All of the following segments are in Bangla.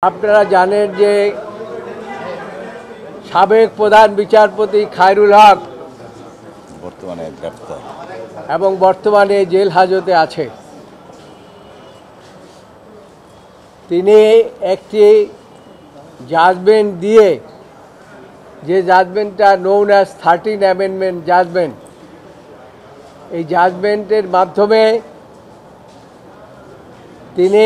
আপনারা জানেন যে সাবেক প্রধান বিচারপতি খায়রুল হক বর্তমানে গ্রেপ্তার এবং বর্তমানে জেল হাজতে আছে। তিনি একটি জাজমেন্ট দিয়ে, যে জাজমেন্টটা নোন অ্যাজ 13 অ্যামেন্ডমেন্ট জাজমেন্ট, এই জাজমেন্টের মাধ্যমে তিনি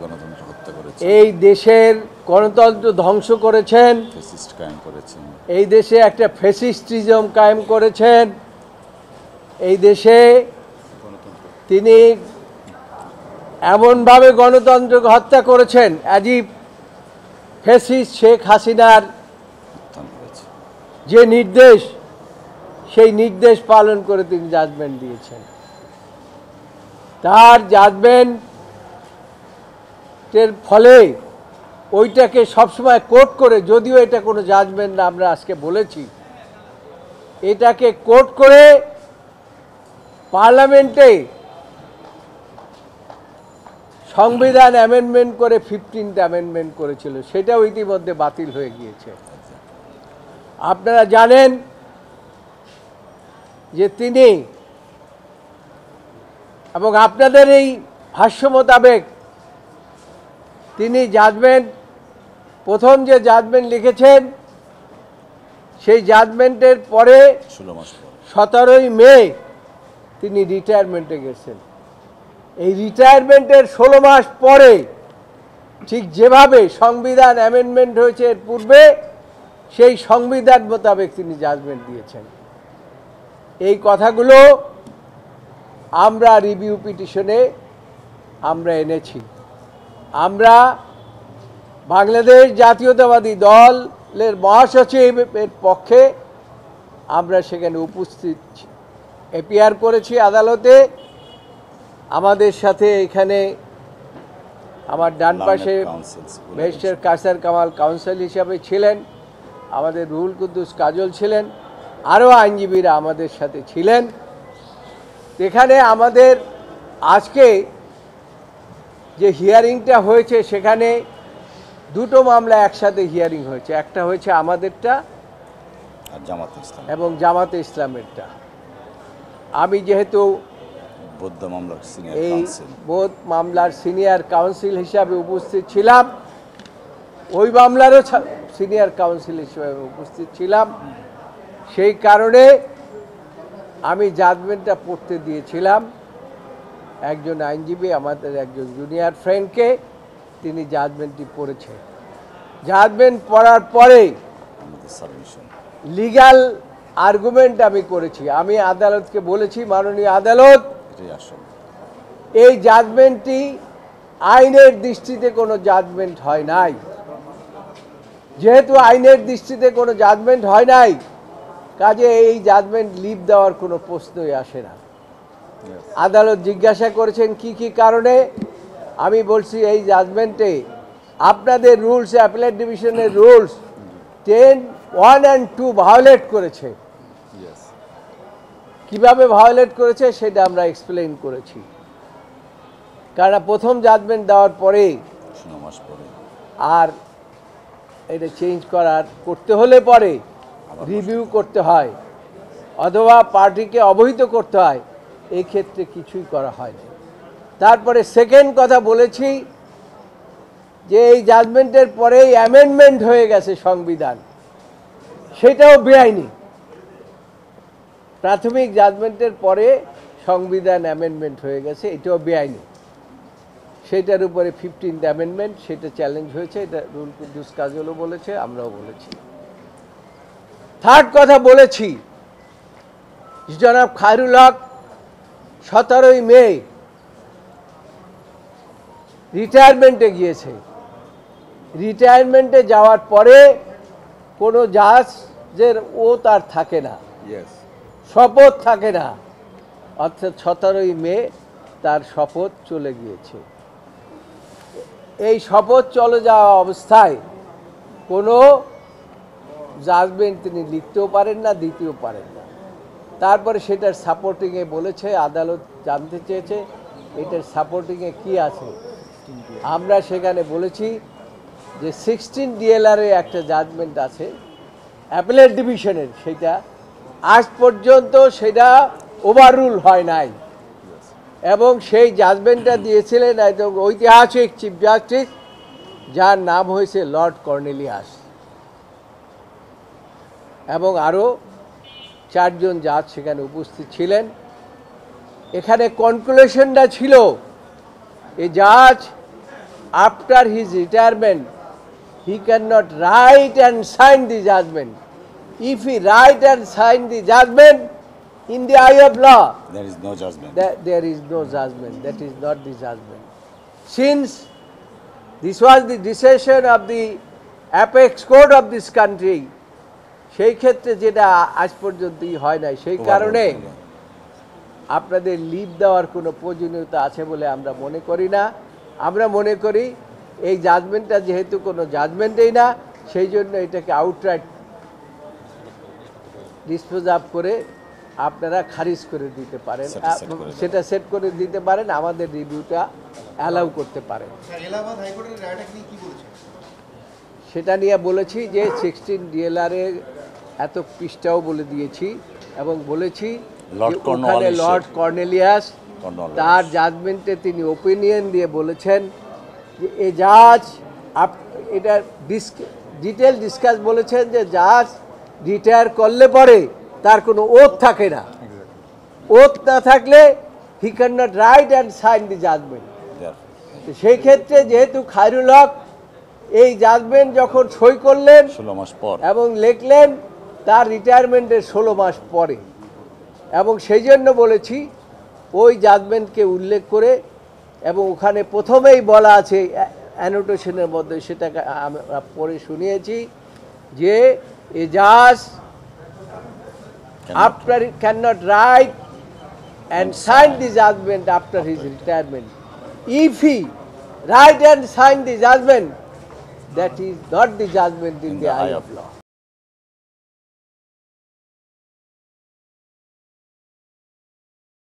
গণতন্ত্র হত্যা করেছেন, এই দেশের গণতন্ত্র ধ্বংস করেছেন, ফ্যাসিস্ট কায়েম করেছেন, এই দেশে একটা ফ্যাসিস্টিজম কায়েম করেছেন। এই দেশে তিনি এমনভাবে গণতন্ত্রকে হত্যা করেছেন অ্যাজিব ফ্যাসিস্ট শেখ হাসিনার উত্থান করেছেন। যে নির্দেশ, সেই নির্দেশ পালন করে তিনি জাজমেন্ট দিয়েছেন। তার জাজমেন্টের ফলে ওইটাকে সবসময় কোট করে, যদিও এটা কোনো জাজমেন্ট না, আমরা আজকে বলেছি, এটাকে কোট করে পার্লামেন্টে সংবিধান অ্যামেন্ডমেন্ট করে 15th অ্যামেন্ডমেন্ট করেছিল, সেটাও ইতিমধ্যে বাতিল হয়ে গিয়েছে। আপনারা জানেন যে তিনি, এবং আপনাদের এই ভাষ্য মোতাবেক তিনি জাজমেন্ট, প্রথম যে জাজমেন্ট লিখেছেন, সেই জাজমেন্টের পরে 16 মাস পর 17ই মে তিনি রিটায়ারমেন্টে গেছেন। এই রিটায়ারমেন্টের 16 মাস পরে, ঠিক যেভাবে সংবিধান অ্যামেন্ডমেন্ট হয়েছে এর পূর্বে, সেই সংবিধান মোতাবেক তিনি জাজমেন্ট দিয়েছেন। এই কথাগুলো আমরা রিভিউ পিটিশনে আমরা এনেছি। আমরা বাংলাদেশ জাতীয়তাবাদী দলের মহাসচিবের পক্ষে আমরা সেখানে উপস্থিত এপিয়ার করেছি আদালতে। আমাদের সাথে এখানে আমার ডান পাশে ব্যারিস্টার কায়সার কামাল কাউন্সিল হিসাবে ছিলেন, আমাদের রুহুল কুদ্দুস কাজল ছিলেন, আরও আইনজীবীরা আমাদের সাথে ছিলেন। এখানে আমাদের আজকে যে হিয়ারিংটা হয়েছে, সেখানে দুটো মামলা একসাথে হিয়ারিং হয়েছে। একটা হয়েছে আমাদেরটা আর জামাত ইসলাম এবং জামাতে ইসলামেরটা। আমি যেহেতু বৌদ্ধ মামলার সিনিয়র এই কাউন্সিল, বোধ মামলার সিনিয়র কাউন্সিল হিসাবে উপস্থিত ছিলাম, ওই মামলারও সিনিয়র কাউন্সিল হিসেবে উপস্থিত ছিলাম, সেই কারণে আমি জাজমেন্টটা পড়তে দিয়েছিলাম একজন আইনজীবী, আমাদের একজন জুনিয়র ফ্রেন্ডকে, তিনি জাজমেন্টটি পড়েছে। জাজমেন্ট পড়ার পরে আমাদের সাবমিশন লিগ্যাল আর্গুমেন্ট আমি করেছি। আমি আদালতকে বলেছি, মাননীয় আদালত, এটাই আসল। এই জাজমেন্টটি আইনের দৃষ্টিতে কোনো জাজমেন্ট হয় নাই। যেহেতু আইনের দৃষ্টিতে কোনো জাজমেন্ট হয় নাই, কাজে এই জাজমেন্ট লিভ দেওয়ার কোনো প্রশ্নই আসে না। আদালত জিজ্ঞাসা করেছেন কি কি কারণে, আমি বলছি এই জাজমেন্টে আপনাদের রুলস, অ্যাপিলেট ডিভিশনের রুলস 10, 1 and 2 ভায়োলেট করেছে। কিভাবে ভায়োলেট করেছে সেটা আমরা এক্সপ্লেইন করেছি। কারণ প্রথম জাজমেন্ট দেওয়ার পরে 16 মাস পরে আর এটা চেঞ্জ করতে হলে পরে রিভিউ করতে হয়, অথবা পার্টিকে অবহিত করতে হয়, এই ক্ষেত্রে কিছুই করা হয়নি। তারপরে সেকেন্ড কথা বলেছি যে এই জাজমেন্টের পরেই অ্যামেন্ডমেন্ট হয়ে গেছে সংবিধান, সেটাও বেআইনি। প্রাথমিক জাজমেন্টের পরে সংবিধান অ্যামেন্ডমেন্ট হয়ে গেছে, এটাও বেআইনি। সেটার উপরে 15th অ্যামেন্ডমেন্ট, সেটা চ্যালেঞ্জ হয়েছে, এটা রুহুল কুদ্দুস কাজলও বলেছে, আমরাও বলেছি। থার্ড কথা বলেছি, জনাব খায়রুল হক 17ই মে রিটায়ারমেন্টে গিয়েছে। রিটায়ারমেন্টে যাওয়ার পরে কোনো জাজের তার থাকে না, শপথ থাকে না, অর্থাৎ 17ই মে তার শপথ চলে গিয়েছে। এই শপথ চলে যাওয়া অবস্থায় কোনো জাজমেন্ট তিনি লিখতেও পারেন না, দিতেও পারেন না। তারপরে সেটার সাপোর্টিংয়ে বলেছে, আদালত জানতে চেয়েছে এটার সাপোর্টিংয়ে কি আছে। আমরা সেখানে বলেছি যে 16 DLR এ একটা জাজমেন্ট আছে অ্যাপেলেট ডিভিশনের, সেটা আজ পর্যন্ত সেটা ওভাররুল হয় নাই এবং সেই জাজমেন্টটা দিয়েছিলেন একজন ঐতিহাসিক চিফ জাস্টিস যার নাম হয়েছে লর্ড কর্নেলিয়াস এবং আরও 4 জন জাজ সেখানে উপস্থিত ছিলেন। এখানে কনক্লুশনটা ছিল এ জাজ after his retirement he cannot write and sign the judgment. If he write and sign the judgment in the eye of law, There is no judgment. there is no judgment. That is not the judgment. Since this was the decision of the apex court of this country, সেই ক্ষেত্রে যেটা আজ পর্যন্তই হয় নাই, সেই কারণে আপনাদের লিভ দেওয়ার কোনো প্রয়োজনীয়তা আছে বলে আমরা মনে করি না। আমরা মনে করি এই জাজমেন্টটা যেহেতু কোনো জাজমেন্টেই না, সেই জন্য এটাকে আউটরাইট ডিসপোজ আপ করে আপনারা খারিজ করে দিতে পারেন, সেটা সেট করে দিতে পারেন, আমাদের রিভিউটা অ্যালাউ করতে পারেন। এলাহাবাদ হাইকোর্টের রায়টা নিয়ে কি বলেছে? সেটা নিয়ে বলেছি যে 16 DLR এর এত পৃষ্ঠাও বলে দিয়েছি এবং বলেছি লর্ড যে ওখানে লর্ড কর্নেলিয়াস কর্নেলিয়াস। তার জাজমেন্টে তিনি ওপিনিয়ন দিয়ে বলেছেন যে এ জাজ এটা ডিটেল ডিসকাস বলেছেন যে জাজ রিটায়ার করলে পরে তার কোনো ওথ থাকে না, ওথ না থাকলে he can not write and sign the judgment. সেই ক্ষেত্রে যেহেতু খায়রুল হক এই জাজমেন্ট যখন সই করলেন 16 মাস পর এবং লিখলেন তার রিটায়ারমেন্টের 16 মাস পরে, এবং সেই জন্য বলেছি ওই জাজমেন্টকে উল্লেখ করে, এবং ওখানে প্রথমেই বলা আছে অ্যানোটেশনের মধ্যে, সেটাকে আমরা পড়ে শুনিয়েছি যে এ জাজ after can not write and sign the judgment after his retirement. If he write and sign the judgment, that is not the judgment in the eye of law.